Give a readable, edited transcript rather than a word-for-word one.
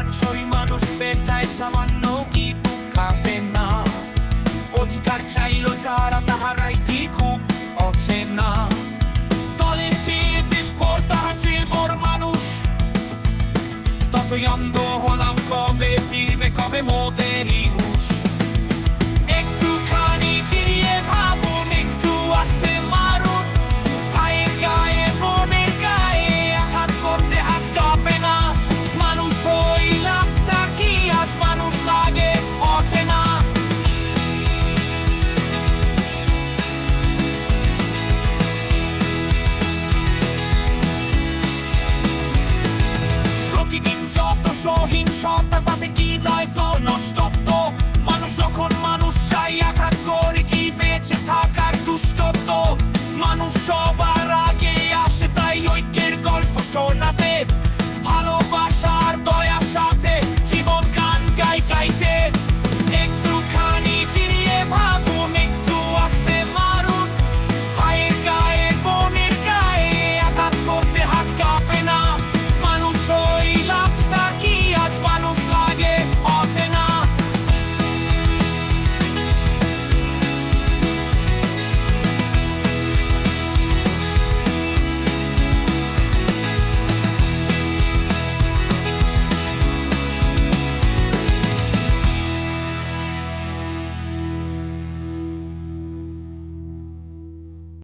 মানানসই মানুষ পেটায় সামান্য কি খাবে না। অধিকার চাইল যারা তাহারাই কি খুব অচেনা। দলের চেয়ে দেশ পর তাহার চেয়ে বড় মানুষ, ততই অন্ধ হলাম কবে ফিরবে কবে মোদেরই হুঁশ। একটুখানি চিরিয়ে ভাবুন, একটু আস্তে মারুন, ভাইয়ের গায়ে বোনের গায়ে আঘাত করতে হাত কাঁপে না। মানুষ ওই লাভটা কি আজ মানুষ লাগে অচেনা। প্রতিদিন যত সহিংসতা তাতে কি নয় তো নষ্টত্ব। মানুষ যখন মানুষ চাই আঘাত করে কি বেঁচে থাকার দুষ্টত্ব। মানুষ সবার আগে আসে তাই ঐক্যের গল্প